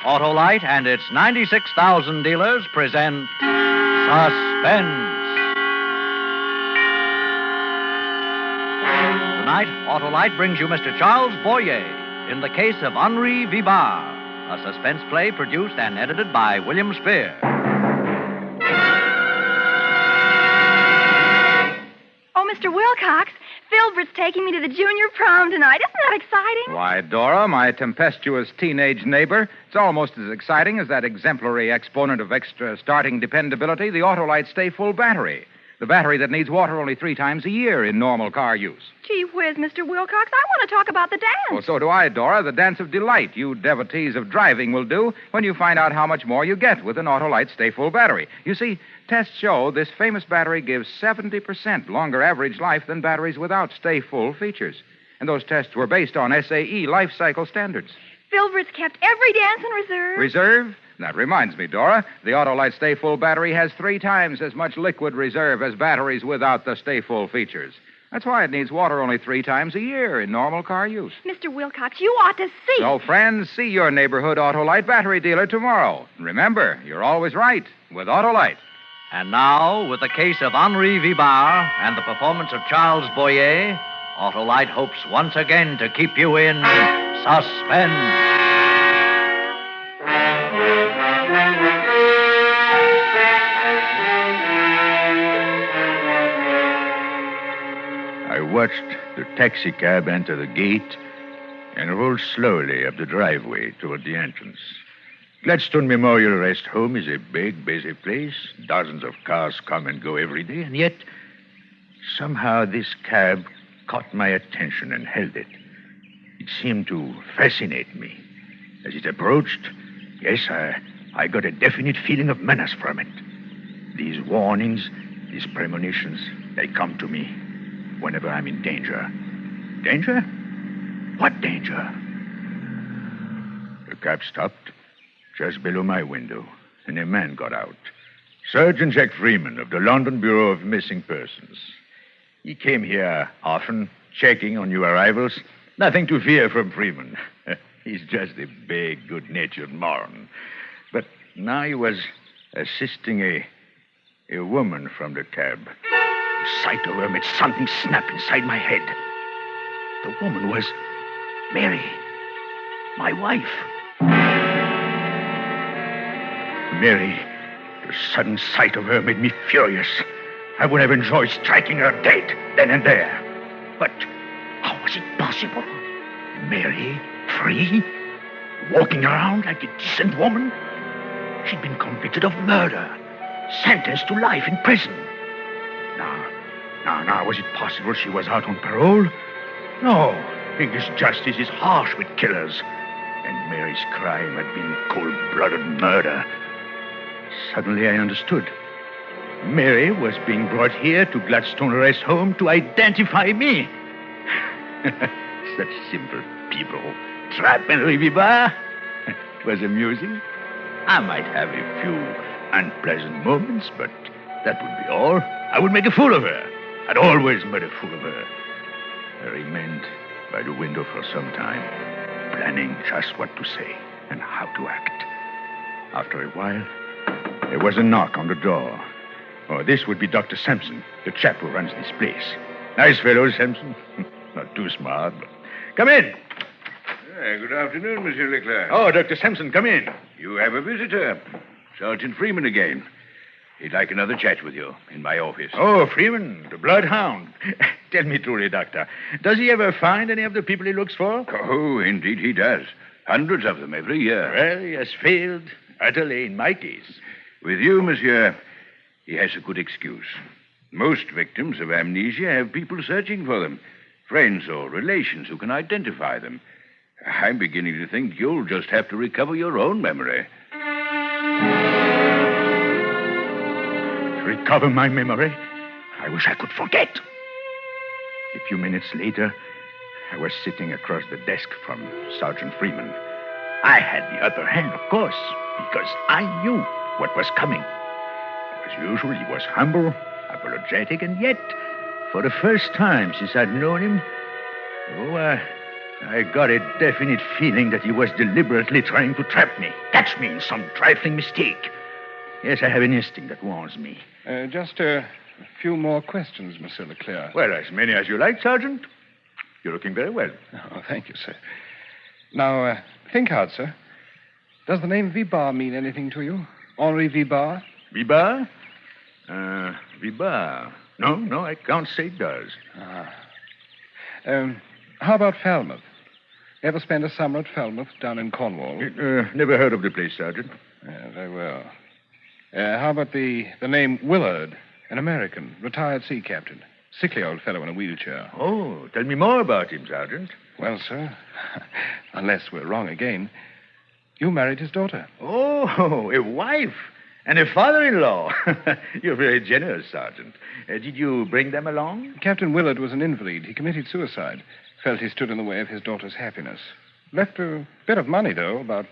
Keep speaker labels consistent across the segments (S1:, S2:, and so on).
S1: Autolite and its 96,000 dealers present Suspense. Tonight, Autolite brings you Mr. Charles Boyer in the case of Henri Vibbard, a suspense play produced and edited by William Spear.
S2: Oh, Mr. Wilcox, Vibbard's taking me to the junior prom tonight. Isn't that exciting?
S3: Why, Dora, my tempestuous teenage neighbor, it's almost as exciting as that exemplary exponent of extra starting dependability, the Autolite Stay Full battery. The battery that needs water only 3 times a year in normal car use.
S2: Gee whiz, Mr. Wilcox, I want to talk about the dance.
S3: Well, so do I, Dora. The dance of delight you devotees of driving will do when you find out how much more you get with an Autolite Stay Full battery. You see, tests show this famous battery gives 70% longer average life than batteries without Stay Full features. And those tests were based on SAE life cycle standards.
S2: Vibbard's kept every dance in reserve.
S3: Reserve? That reminds me, Dora. The Autolite Stay Full battery has 3 times as much liquid reserve as batteries without the Stay Full features. That's why it needs water only 3 times a year in normal car use.
S2: Mr. Wilcox, you ought to see.
S3: So, friends, see your neighborhood Autolite battery dealer tomorrow. And remember, you're always right with Autolite.
S1: And now, with the case of Henri Vibbard and the performance of Charles Boyer, Autolite hopes once again to keep you in suspense.
S4: I watched the taxicab enter the gate and roll slowly up the driveway toward the entrance. Gladstone Memorial Rest Home is a big, busy place. Dozens of cars come and go every day, and yet somehow this cab caught my attention and held it. It seemed to fascinate me. As it approached, yes, I got a definite feeling of menace from it. These warnings, these premonitions, they come to me whenever I'm in danger. Danger? What danger? The cab stopped just below my window, and a man got out. Sergeant Jack Freeman of the London Bureau of Missing Persons. He came here often, checking on new arrivals. Nothing to fear from Freeman. He's just a big, good-natured moron. But now he was assisting a woman from the cab. The sight of her made something snap inside my head. The woman was Mary, my wife. Mary, the sudden sight of her made me furious. I would have enjoyed striking her dead then and there. But how was it possible? Mary, free, walking around like a decent woman? She'd been convicted of murder, sentenced to life in prison. Now, was it possible she was out on parole? No, English justice is harsh with killers. And Mary's crime had been cold-blooded murder. Suddenly I understood. Mary was being brought here to Gladstone Rest Home to identify me. Such simple people. Trap Henri Vibbard. It was amusing. I might have a few unpleasant moments, but that would be all. I would make a fool of her. I'd always made a fool of her. I remained by the window for some time, planning just what to say and how to act. After a while, there was a knock on the door. Oh, this would be Dr. Sampson, the chap who runs this place. Nice fellow, Sampson. Not too smart, but... Come in.
S5: Good afternoon, Monsieur Leclerc.
S4: Oh, Dr. Sampson, come in.
S5: You have a visitor. Sergeant Freeman again. He'd like another chat with you in my office.
S4: Oh, Freeman, the bloodhound. Tell me truly, Doctor, does he ever find any of the people he looks for?
S5: Oh, indeed he does. Hundreds of them every year.
S4: Well, he has failed utterly in my case.
S5: With you, monsieur, he has a good excuse. Most victims of amnesia have people searching for them, friends or relations who can identify them. I'm beginning to think you'll just have to recover your own memory.
S4: Recover my memory? I wish I could forget. A few minutes later, I was sitting across the desk from Sergeant Freeman. I had the upper hand, of course, because I knew what was coming. As usual, he was humble, apologetic, and yet, for the first time since I'd known him, I got a definite feeling that he was deliberately trying to trap me, catch me in some trifling mistake. Yes, I have an instinct that warns me.
S6: Just a few more questions, Monsieur Leclerc.
S4: Well, as many as you like, Sergeant. You're looking very well.
S6: Oh, thank you, sir. Now, think hard, sir. Does the name Vibbard mean anything to you? Henri Vibbard?
S4: Vibbard? Vibbard. No, I can't say it does.
S6: How about Falmouth? Ever spend a summer at Falmouth down in Cornwall?
S4: Never heard of the place, Sergeant.
S6: Very well. How about the name Willard, an American, retired sea captain? Sickly old fellow in a wheelchair.
S4: Oh, tell me more about him, Sergeant.
S6: Well, sir, unless we're wrong again, you married his daughter.
S4: Oh, a wife and a father-in-law. You're very generous, Sergeant. Did you bring them along?
S6: Captain Willard was an invalid. He committed suicide. Felt he stood in the way of his daughter's happiness. Left a bit of money, though, about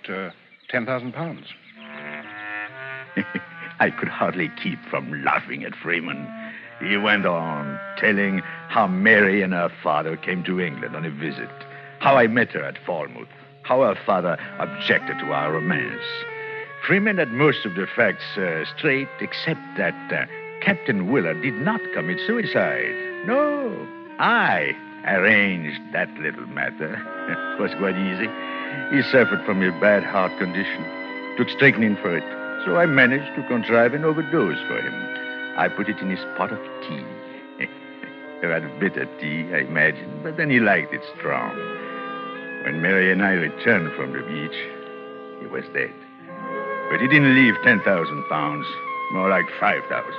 S6: 10,000 pounds.
S4: I could hardly keep from laughing at Freeman. He went on telling how Mary and her father came to England on a visit, how I met her at Falmouth, how her father objected to our romance. Freeman had most of the facts straight, except that Captain Willard did not commit suicide. No, I arranged that little matter. It was quite easy. He suffered from a bad heart condition, took strychnine for it, so I managed to contrive an overdose for him. I put it in his pot of tea. A rather bitter tea, I imagine, but then he liked it strong. When Mary and I returned from the beach, he was dead. But he didn't leave 10,000 pounds, more like 5,000.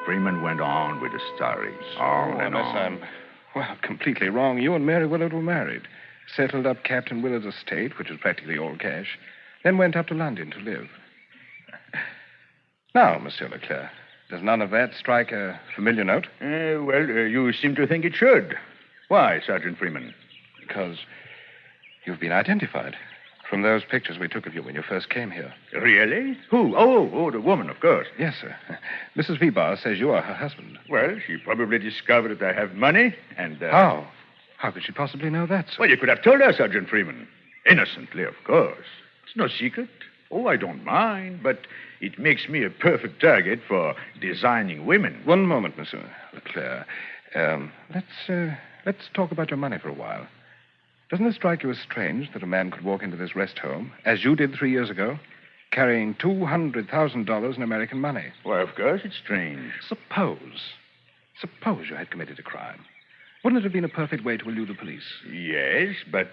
S4: Freeman went on with the story, on and on.
S6: I'm completely wrong. You and Mary Willard were married, settled up Captain Willard's estate, which was practically all cash, then went up to London to live. Now, Monsieur Leclerc, does none of that strike a familiar note?
S4: You seem to think it should. Why, Sergeant Freeman?
S6: Because you've been identified from those pictures we took of you when you first came here.
S4: Really? Who? Oh, the woman, of course.
S6: Yes, sir. Mrs. Vibbard says you are her husband.
S4: Well, she probably discovered that I have money, and...
S6: How? How could she possibly know that, sir?
S4: Well, you could have told her, Sergeant Freeman. Innocently, of course. It's no secret. Oh, I don't mind, but it makes me a perfect target for designing women.
S6: One moment, Monsieur Leclerc. Let's talk about your money for a while. Doesn't it strike you as strange that a man could walk into this rest home, as you did 3 years ago, carrying $200,000 in American money?
S4: Well, of course it's strange.
S6: Suppose you had committed a crime. Wouldn't it have been a perfect way to elude the police?
S4: Yes, but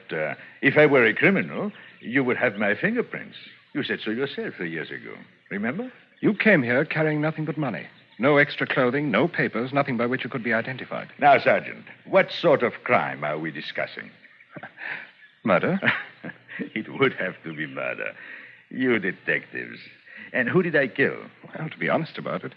S4: if I were a criminal, you would have my fingerprints. You said so yourself 3 years ago. Remember?
S6: You came here carrying nothing but money. No extra clothing, no papers, nothing by which you could be identified.
S4: Now, Sergeant, what sort of crime are we discussing?
S6: Murder?
S4: It would have to be murder. You detectives. And who did I kill?
S6: Well, to be honest about it,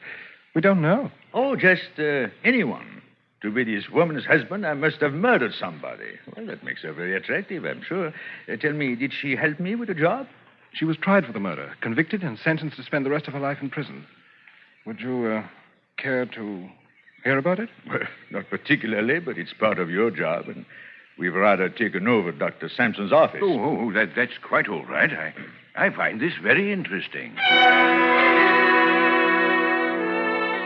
S6: we don't know.
S4: Oh, just anyone. To be this woman's husband, I must have murdered somebody. Well, that makes her very attractive, I'm sure. Tell me, did she help me with the job?
S6: She was tried for the murder, convicted, and sentenced to spend the rest of her life in prison. Would you care to hear about it?
S4: Well, not particularly, but it's part of your job, and we've rather taken over Dr. Sampson's office.
S5: That's quite all right. I find this very interesting.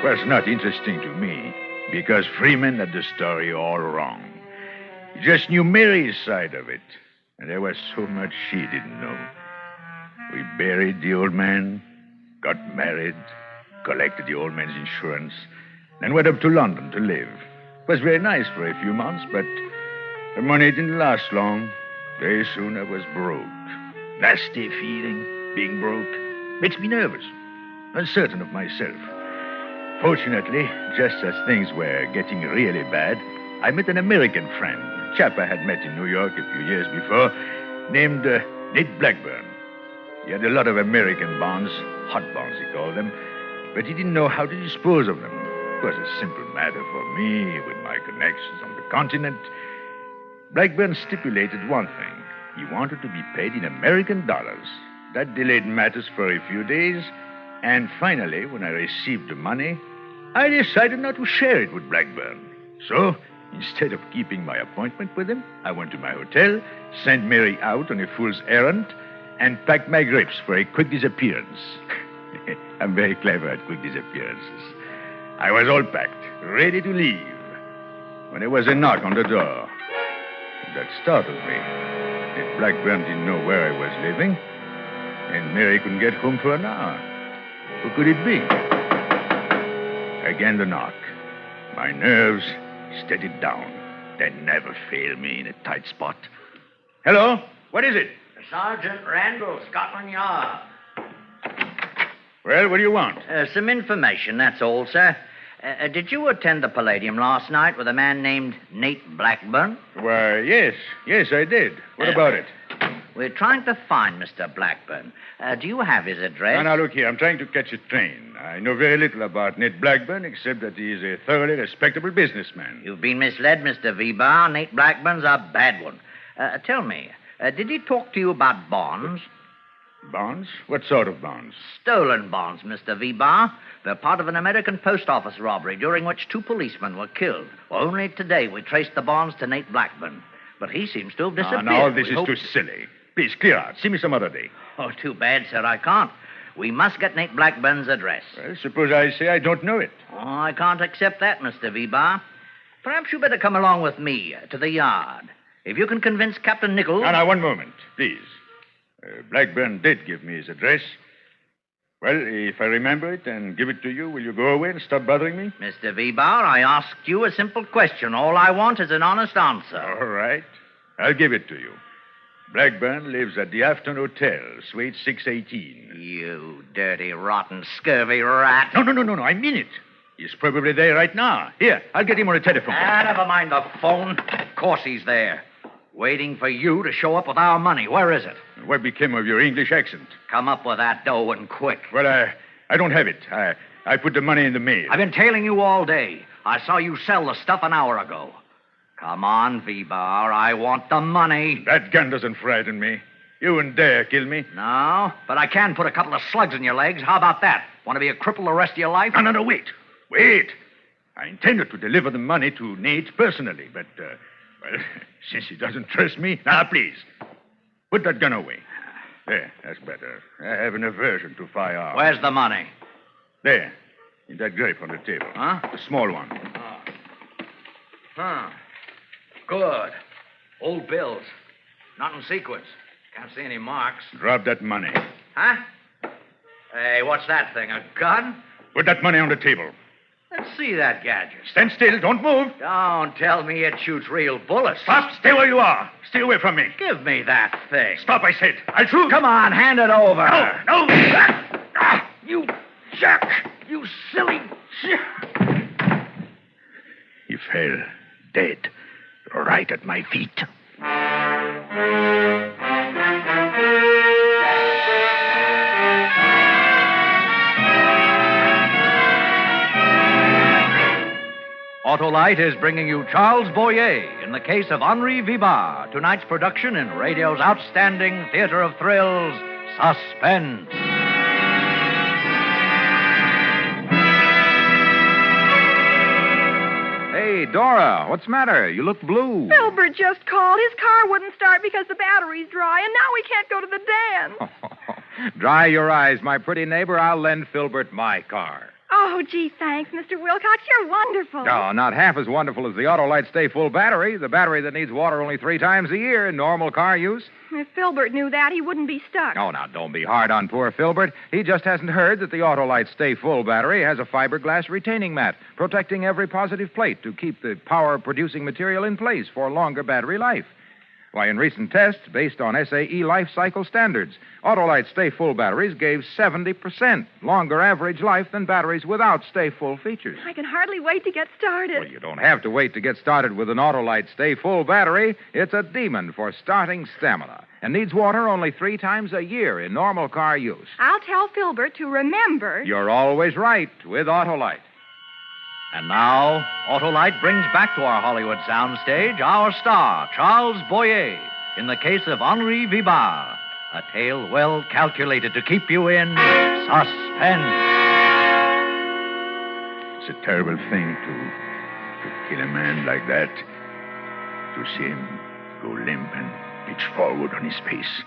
S4: Well, it's not interesting to me, because Freeman had the story all wrong. He just knew Mary's side of it, and there was so much she didn't know. We buried the old man, got married, collected the old man's insurance, then went up to London to live. It was very nice for a few months, but the money didn't last long. Very soon I was broke. Nasty feeling, being broke. Makes me nervous, uncertain of myself. Fortunately, just as things were getting really bad, I met an American friend, a chap I had met in New York a few years before, named Nate Blackburn. He had a lot of American bonds, hot bonds he called them, but he didn't know how to dispose of them. It was a simple matter for me, with my connections on the continent. Blackburn stipulated one thing. He wanted to be paid in American dollars. That delayed matters for a few days, and finally, when I received the money, I decided not to share it with Blackburn. So, Instead of keeping my appointment with him, I went to my hotel, sent Mary out on a fool's errand, and packed my grips for a quick disappearance. I'm very clever at quick disappearances. I was all packed, ready to leave, when there was a knock on the door. That startled me. If Blackburn didn't know where I was living, and Mary couldn't get home for an hour, who could it be? Again the knock. My nerves steadied down. They never fail me in a tight spot. Hello? What is it?
S1: Sergeant Randall, Scotland Yard.
S4: Well, what do you want?
S1: Some information, that's all, sir. Did you attend the Palladium last night with a man named Nate Blackburn?
S4: Why, yes. Yes, I did. What about it?
S1: We're trying to find Mr. Blackburn. Do you have his address?
S4: Now, look here. I'm trying to catch a train. I know very little about Nate Blackburn, except that he is a thoroughly respectable businessman.
S1: You've been misled, Mr. Vibbard. Nate Blackburn's a bad one. Tell me, did he talk to you about bonds?
S4: Bonds? What sort of bonds?
S1: Stolen bonds, Mr. Vibbard. They're part of an American post office robbery during which 2 policemen were killed. Well, only today we traced the bonds to Nate Blackburn. But he seems to have disappeared.
S4: Now, this is too silly. Please, clear out. See me some other day.
S1: Oh, too bad, sir. I can't. We must get Nate Blackburn's address.
S4: Well, suppose I say I don't know it.
S1: Oh, I can't accept that, Mr. Vibbard. Perhaps you better come along with me to the yard. If you can convince Captain Nichols...
S4: Now, one moment, please. Blackburn did give me his address. Well, if I remember it and give it to you, will you go away and stop bothering me?
S1: Mr. Vibbard, I asked you a simple question. All I want is an honest answer.
S4: All right. I'll give it to you. Blackburn lives at the Afton Hotel, Suite 618.
S1: You dirty, rotten, scurvy rat.
S4: No. I mean it. He's probably there right now. Here, I'll get him on the telephone.
S1: Never mind the phone. Of course he's there. Waiting for you to show up with our money. Where is it?
S4: What became of your English accent?
S1: Come up with that dough and quick.
S4: Well, I don't have it. I put the money in the mail.
S1: I've been tailing you all day. I saw you sell the stuff an hour ago. Come on, Vibbard. I want the money.
S4: That gun doesn't frighten me. You wouldn't dare kill me.
S1: No, but I can put a couple of slugs in your legs. How about that? Want to be a cripple the rest of your life?
S4: No, wait. Wait. I intended to deliver the money to Nate personally, but, well, since he doesn't trust me... Now, please, put that gun away. There, that's better. I have an aversion to firearms.
S1: Where's the money?
S4: There, in that grape on the table.
S1: Huh?
S4: The small one.
S1: Oh. Huh. Good. Old bills. Not in sequence. Can't see any marks.
S4: Drop that money.
S1: Huh? Hey, what's that thing? A gun?
S4: Put that money on the table.
S1: Let's see that gadget.
S4: Stand still. Don't move.
S1: Don't tell me it shoots real bullets.
S4: Stop. Stay where you are. Stay away from me.
S1: Give me that thing.
S4: Stop, I said. I'll shoot.
S1: Come on, hand it over.
S4: No.
S1: You jerk. You silly...
S4: He fell dead right at my feet.
S1: Autolite is bringing you Charles Boyer in the case of Henri Vibbard, tonight's production in radio's outstanding theater of thrills, Suspense.
S3: Hey, Dora, what's the matter? You look blue.
S2: Filbert just called. His car wouldn't start because the battery's dry, and now we can't go to the dance.
S3: Dry your eyes, my pretty neighbor. I'll lend Filbert my car.
S2: Oh, gee, thanks, Mr. Wilcox. You're wonderful.
S3: Oh, not half as wonderful as the Autolite Stay Full battery, the battery that needs water only 3 times a year in normal car use.
S2: If Filbert knew that, he wouldn't be stuck.
S3: Oh, now, don't be hard on poor Filbert. He just hasn't heard that the Autolite Stay Full battery has a fiberglass retaining mat, protecting every positive plate to keep the power-producing material in place for longer battery life. Why, in recent tests, based on SAE life cycle standards, Autolite Stay Full batteries gave 70% longer average life than batteries without Stay Full features.
S2: I can hardly wait to get started.
S3: Well, you don't have to wait to get started with an Autolite Stay Full battery. It's a demon for starting stamina and needs water only 3 times a year in normal car use.
S2: I'll tell Filbert to remember.
S3: You're always right with Autolite.
S1: And now, Autolite brings back to our Hollywood soundstage our star, Charles Boyer, in the case of Henri Vibbard, a tale well calculated to keep you in suspense.
S4: It's a terrible thing to to kill a man like that. To see him go limp and pitch forward on his face.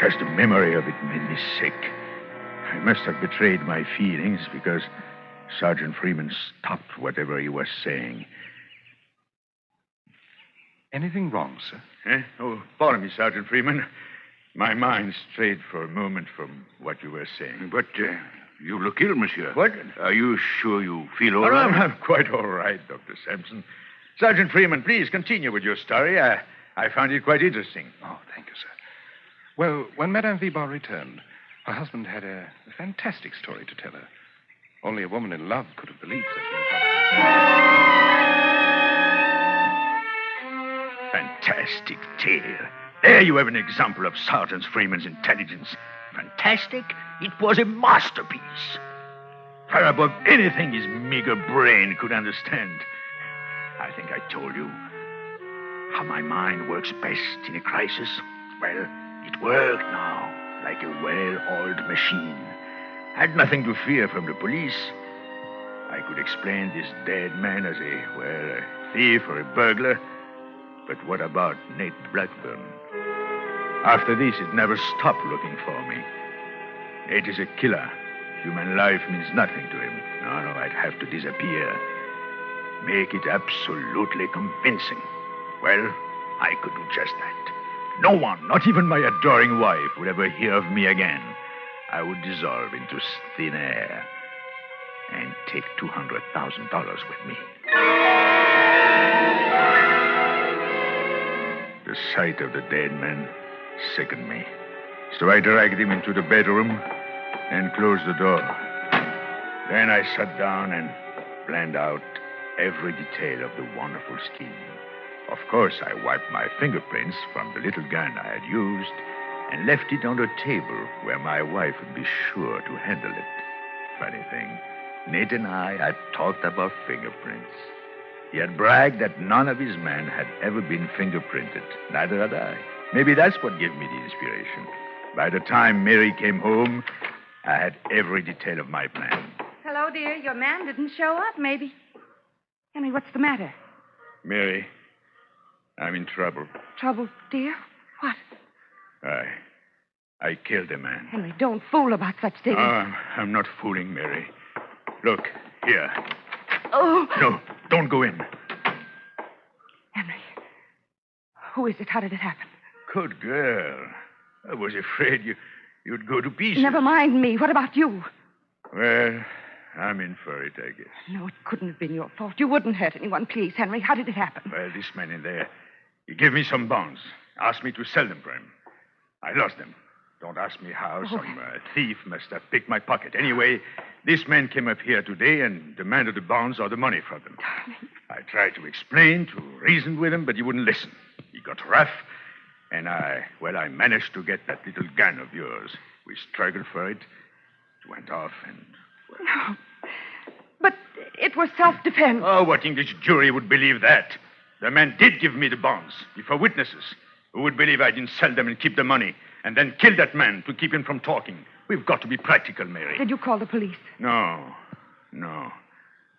S4: Just the memory of it made me sick. I must have betrayed my feelings because Sergeant Freeman stopped whatever he was saying.
S6: Anything wrong, sir?
S4: Oh, pardon me, Sergeant Freeman. My mind strayed for a moment from what you were saying.
S5: But you look ill, monsieur.
S4: What?
S5: Are you sure you feel all
S4: Oh,
S5: right?
S4: I'm quite all right, Dr. Sampson. Sergeant Freeman, please continue with your story. I found it quite interesting.
S6: Oh, thank you, sir. Well, when Madame Vibbard returned, her husband had a fantastic story to tell her. Only a woman in love could have believed such an
S4: Fantastic tale. There you have an example of Sergeant Freeman's intelligence. Fantastic? It was a masterpiece. Far above anything his meager brain could understand. I think I told you how my mind works best in a crisis. Well, it worked now, like a well-oiled machine. I had nothing to fear from the police. I could explain this dead man as a thief or a burglar. But what about Nate Blackburn? After this, it never stopped looking for me. Nate is a killer. Human life means nothing to him. No, I'd have to disappear. Make it absolutely convincing. Well, I could do just that. No one, not even my adoring wife, would ever hear of me again. I would dissolve into thin air and take $200,000 with me. The sight of the dead man sickened me. So I dragged him into the bedroom and closed the door. Then I sat down and planned out every detail of the wonderful scheme. Of course, I wiped my fingerprints from the little gun I had used and left it on the table where my wife would be sure to handle it. Funny thing, Nate and I had talked about fingerprints. He had bragged that none of his men had ever been fingerprinted. Neither had I. Maybe that's what gave me the inspiration. By the time Mary came home, I had every detail of my plan.
S7: Hello, dear. Your man didn't show up, maybe. Henry, what's the matter?
S4: Mary, I'm in trouble.
S7: Trouble, dear? What?
S4: I killed a man.
S7: Henry, don't fool about such things.
S4: I'm not fooling, Mary. Look, here.
S7: Oh.
S4: No, don't go in.
S7: Henry, who is it? How did it happen?
S4: Good girl. I was afraid you'd go to pieces.
S7: Never mind me. What about you?
S4: Well, I'm in for it, I guess.
S7: No, it couldn't have been your fault. You wouldn't hurt anyone. Please, Henry, how did it happen?
S4: Well, this man in there, he gave me some bonds, asked me to sell them for him. I lost them. Don't ask me how.
S7: Oh.
S4: Some thief must have picked my pocket. Anyway, this man came up here today and demanded the bonds or the money from them.
S7: Darling.
S4: I tried to explain, to reason with him, but he wouldn't listen. He got rough, and I managed to get that little gun of yours. We struggled for it. It went off, and...
S7: No. But it was self-defense.
S4: Oh, what English jury would believe that? The man did give me the bonds, before witnesses, who would believe I didn't sell them and keep the money, and then kill that man to keep him from talking. We've got to be practical, Mary.
S7: Did you call the police?
S4: No.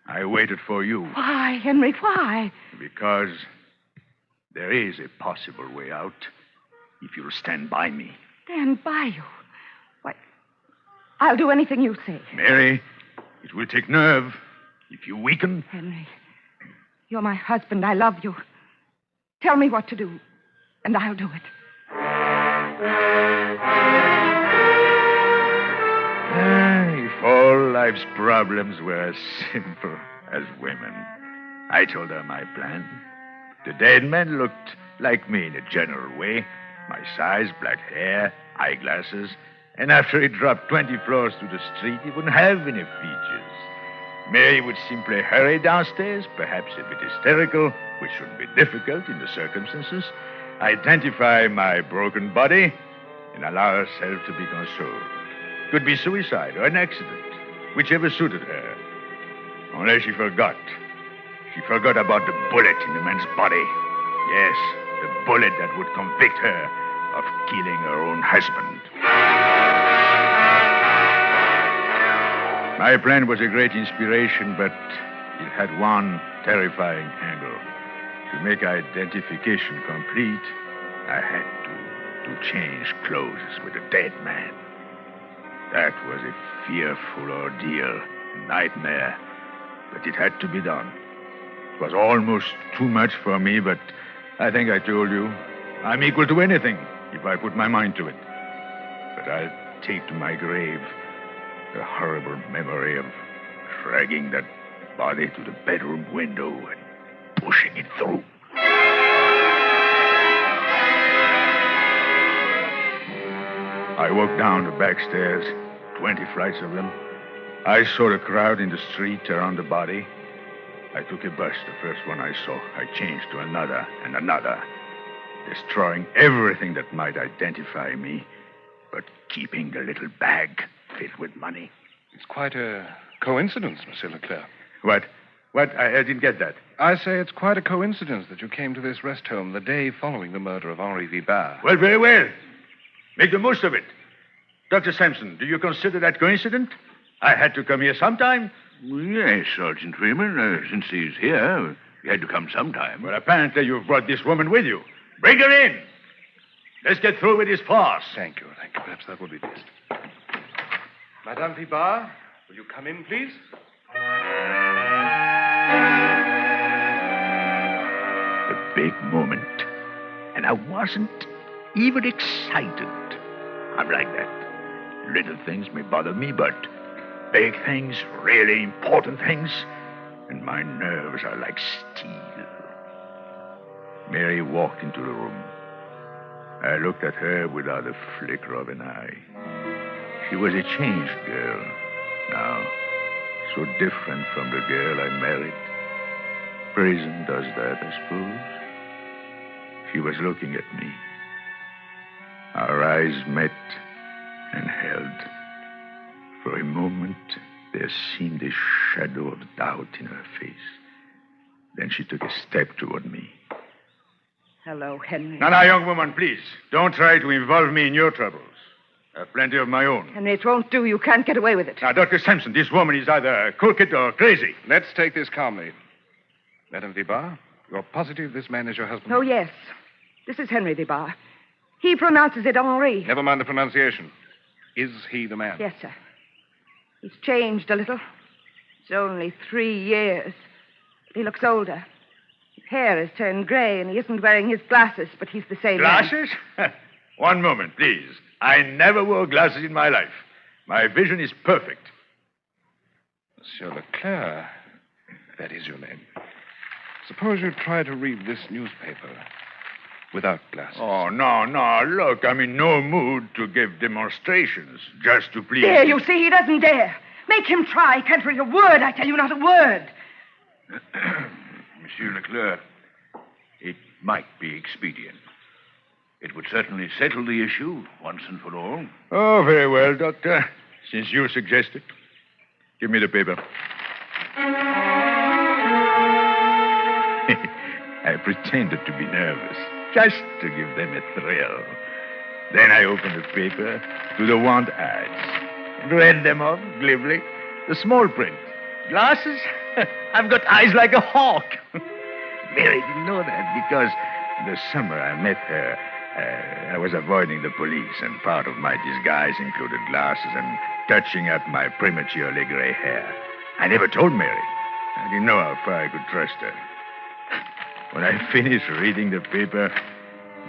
S4: I waited for you.
S7: Why, Henry, why?
S4: Because there is a possible way out if you'll stand by me.
S7: Stand by you? Why, I'll do anything you say.
S4: Mary, it will take nerve. If you weaken...
S7: Henry, you're my husband. I love you. Tell me what to do, and I'll do it.
S4: If all life's problems were as simple as women. I told her my plan. The dead man looked like me in a general way. My size, black hair, eyeglasses. And after he dropped 20 floors to the street, he wouldn't have any features. Mary would simply hurry downstairs, perhaps a bit hysterical, which shouldn't be difficult in the circumstances, identify my broken body, and allow herself to be consoled. Could be suicide or an accident, whichever suited her. Only she forgot. She forgot about the bullet in the man's body. Yes, the bullet that would convict her of killing her own husband. My plan was a great inspiration, but It had one terrifying angle. To make identification complete, I had to change clothes with a dead man. That was a fearful ordeal, a nightmare, but it had to be done. It was almost too much for me, but I think I told you, I'm equal to anything if I put my mind to it. But I'll take to my grave the horrible memory of dragging that body to the bedroom window and pushing it through. I walked down the back stairs, 20 flights of them. I saw the crowd in the street around the body. I took a bus, the first one I saw. I changed to another and another, destroying everything that might identify me, but keeping the little bag filled with money.
S6: It's quite a coincidence, Monsieur Leclerc.
S4: What? I didn't get that.
S6: I say it's quite a coincidence that you came to this rest home the day following the murder of Henri Vibbard.
S4: Well, very well. Make the most of it. Dr. Sampson, do you consider that coincident? I had to come here sometime.
S5: Yes, Sergeant Freeman. Since he's here, he had to come sometime.
S4: Well, apparently you've brought this woman with you. Bring her in. Let's get through with this farce.
S6: Thank you. Perhaps that would be best. Madame Vibbard, will you come in, please?
S4: The big moment. And I wasn't even excited. I'm like that. Little things may bother me, but big things, really important things, and my nerves are like steel. Mary walked into the room. I looked at her without a flicker of an eye. She was a changed girl now, so different from the girl I married. Prison does that, I suppose. She was looking at me. Our eyes met and held. For a moment, there seemed a shadow of doubt in her face. Then she took a step toward me.
S7: Hello, Henry.
S4: Now, young woman, please. Don't try to involve me in your troubles. I have plenty of my own.
S7: Henry, it won't do. You can't get away with it.
S4: Now, Dr. Sampson, this woman is either crooked or crazy.
S6: Let's take this calmly. Madame Vibbard, you're positive this man is your husband?
S7: Oh, yes. This is Henri Vibbard. He pronounces it Henri.
S6: Never mind the pronunciation. Is he the man?
S7: Yes, sir. He's changed a little. It's only 3 years. He looks older. His hair has turned gray, and he isn't wearing his glasses, but he's the same man.
S4: Glasses? One moment, please. I never wore glasses in my life. My vision is perfect.
S6: Monsieur Leclerc, that is your name. Suppose you try to read this newspaper without glasses.
S4: Oh, no. Look, I'm in no mood to give demonstrations just to please.
S7: There, you see, he doesn't dare. Make him try. Can't read a word, I tell you, not a word.
S5: Monsieur Leclerc, it might be expedient. It would certainly settle the issue once and for all.
S4: Oh, very well, Doctor. Since you suggest it. Give me the paper. I pretended to be nervous, just to give them a thrill. Then I opened the paper to the want ads. Read them off glibly. The small print. Glasses? I've got eyes like a hawk. Mary didn't know that because the summer I met her, I was avoiding the police, and part of my disguise included glasses and touching up my prematurely gray hair. I never told Mary. I didn't know how far I could trust her. When I finished reading the paper,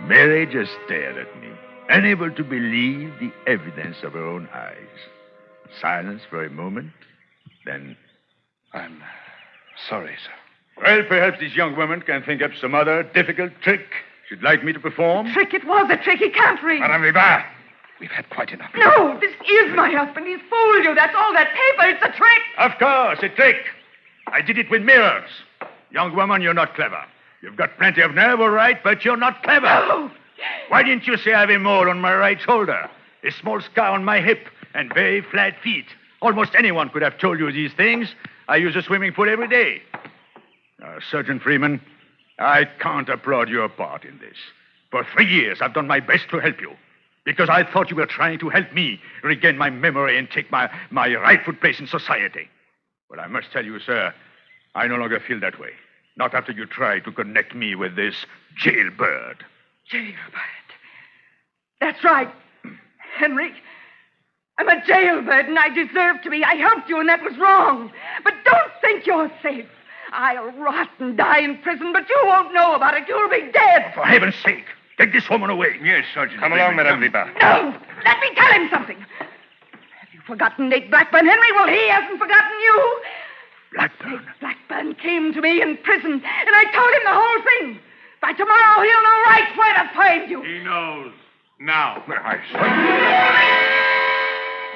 S4: Mary just stared at me, unable to believe the evidence of her own eyes. Silence for a moment, then...
S6: I'm sorry, sir.
S4: Well, perhaps this young woman can think up some other difficult trick she'd like me to perform.
S7: Trick, it was a trick. He can't read.
S4: Madame Vibbard.
S6: We've had quite enough.
S7: No, this is my husband. He's fooled you. That's all that paper. It's a trick.
S4: Of course, a trick. I did it with mirrors. Young woman, you're not clever. You've got plenty of nerve, all right, but you're not clever.
S7: Oh.
S4: Why didn't you say I have a mole on my right shoulder, a small scar on my hip, and very flat feet? Almost anyone could have told you these things. I use a swimming pool every day. Sergeant Freeman, I can't applaud your part in this. For 3 years, I've done my best to help you. Because I thought you were trying to help me regain my memory and take my rightful place in society. But I must tell you, sir, I no longer feel that way. Not after you try to connect me with this jailbird.
S7: Jailbird. That's right. Henry, I'm a jailbird, and I deserve to be. I helped you, and that was wrong. But don't think you're safe. I'll rot and die in prison, but you won't know about it. You'll be dead.
S4: For heaven's sake, take this woman away.
S5: Yes, Sergeant.
S6: Come along, Madame Vibbard.
S7: No! Let me tell him something. Have you forgotten Nate Blackburn, Henry? Well, he hasn't forgotten you.
S4: Blackburn.
S7: Nate Blackburn came to me in prison, and I told him the whole thing. By tomorrow, he'll know right where to find you.
S8: He knows. Now.
S4: I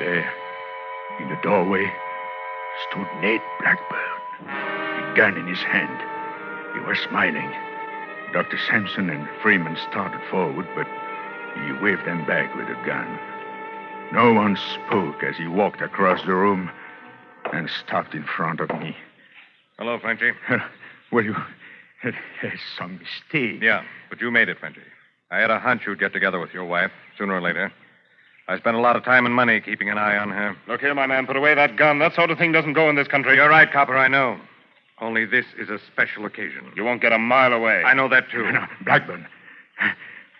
S4: There, in the doorway, stood Nate Blackburn, a gun in his hand. He was smiling. Dr. Sampson and Freeman started forward, but he waved them back with a gun. No one spoke as he walked across the room and stopped in front of me.
S6: Hello, Frenchie.
S4: Well, there's some mistake.
S6: Yeah, but you made it, Frenchie. I had a hunch you'd get together with your wife, sooner or later. I spent a lot of time and money keeping an eye on her.
S8: Look here, my man, put away that gun. That sort of thing doesn't go in this country.
S6: You're right, Copper, I know. Only this is a special occasion.
S8: You won't get a mile away.
S6: I know that, too.
S4: No, Blackburn,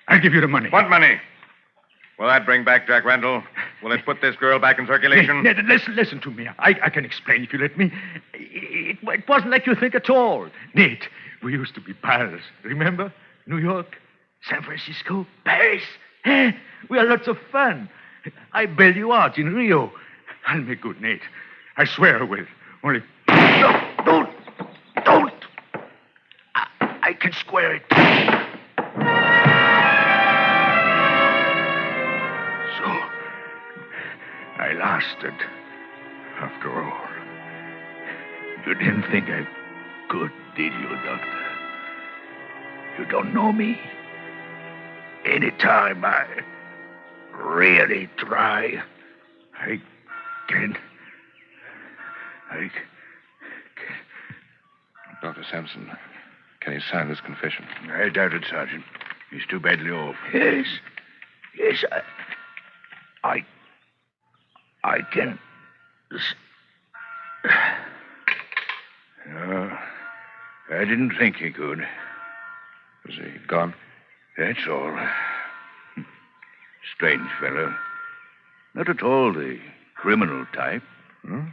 S4: I'll give you the money.
S6: What money? Will that bring back Jack Randall? Will it put this girl back in circulation?
S4: Ned, listen to me. I can explain if you let me. It wasn't like you think at all. Nate, we used to be pals. Remember? New York, San Francisco, Paris. We had lots of fun. I bail you out in Rio. I'll make good, Nate. I swear I will. Only... Don't! I can square it. So, I lasted, after all. You didn't think I could, did you, Doctor? You don't know me? Anytime I really try, I can...
S6: Dr. Sampson, can you sign this confession?
S5: I doubt it, Sergeant. He's too badly off.
S4: Yes, I can...
S5: No, I didn't think he could.
S6: Is he gone?
S5: That's all. Strange fellow. Not at all the criminal type.
S6: Hmm?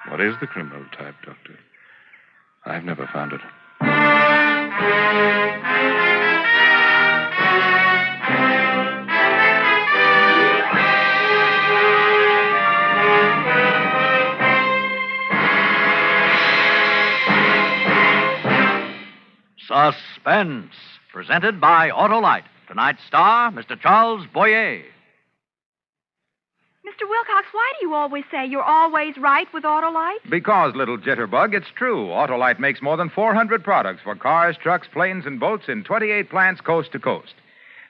S6: What is the criminal type, Doctor? I've never found it.
S1: Suspense, presented by Autolite. Tonight's star, Mr. Charles Boyer.
S2: Mr. Wilcox, why do you always say you're always right with Autolite?
S3: Because, little jitterbug, it's true. Autolite makes more than 400 products for cars, trucks, planes, and boats in 28 plants coast to coast.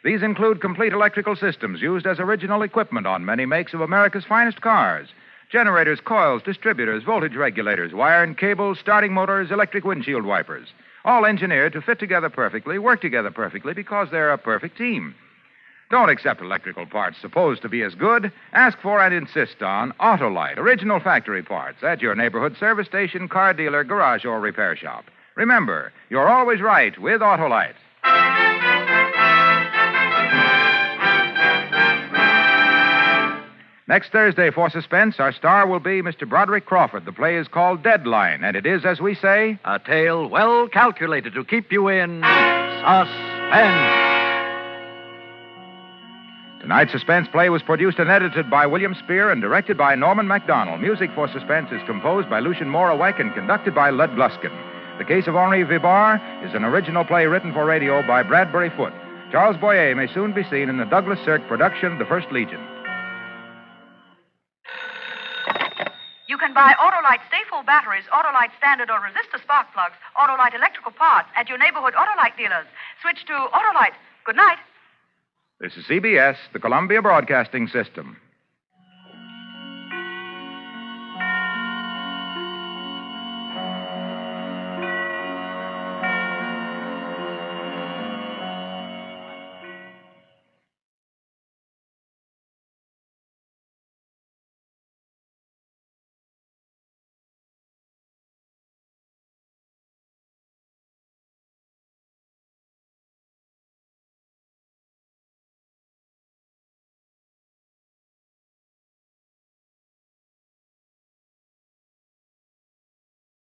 S3: These include complete electrical systems used as original equipment on many makes of America's finest cars. Generators, coils, distributors, voltage regulators, wire and cables, starting motors, electric windshield wipers. All engineered to fit together perfectly, work together perfectly, because they're a perfect team. Don't accept electrical parts supposed to be as good. Ask for and insist on Autolite, original factory parts, at your neighborhood service station, car dealer, garage, or repair shop. Remember, you're always right with Autolite. Next Thursday for Suspense, our star will be Mr. Broderick Crawford. The play is called Deadline, and it is, as we say...
S1: A tale well calculated to keep you in suspense.
S3: Tonight's Suspense play was produced and edited by William Spear and directed by Norman MacDonald. Music for Suspense is composed by Lucien Moravec and conducted by Lud Gluskin. The Case of Henri Vibbard is an original play written for radio by Bradbury Foote. Charles Boyer may soon be seen in the Douglas Sirk production, The First Legion.
S9: You can buy Autolite Stay-Full batteries, Autolite standard or resistor spark plugs, Autolite electrical parts at your neighborhood Autolite dealers. Switch to Autolite. Good night.
S3: This is CBS, the Columbia Broadcasting System.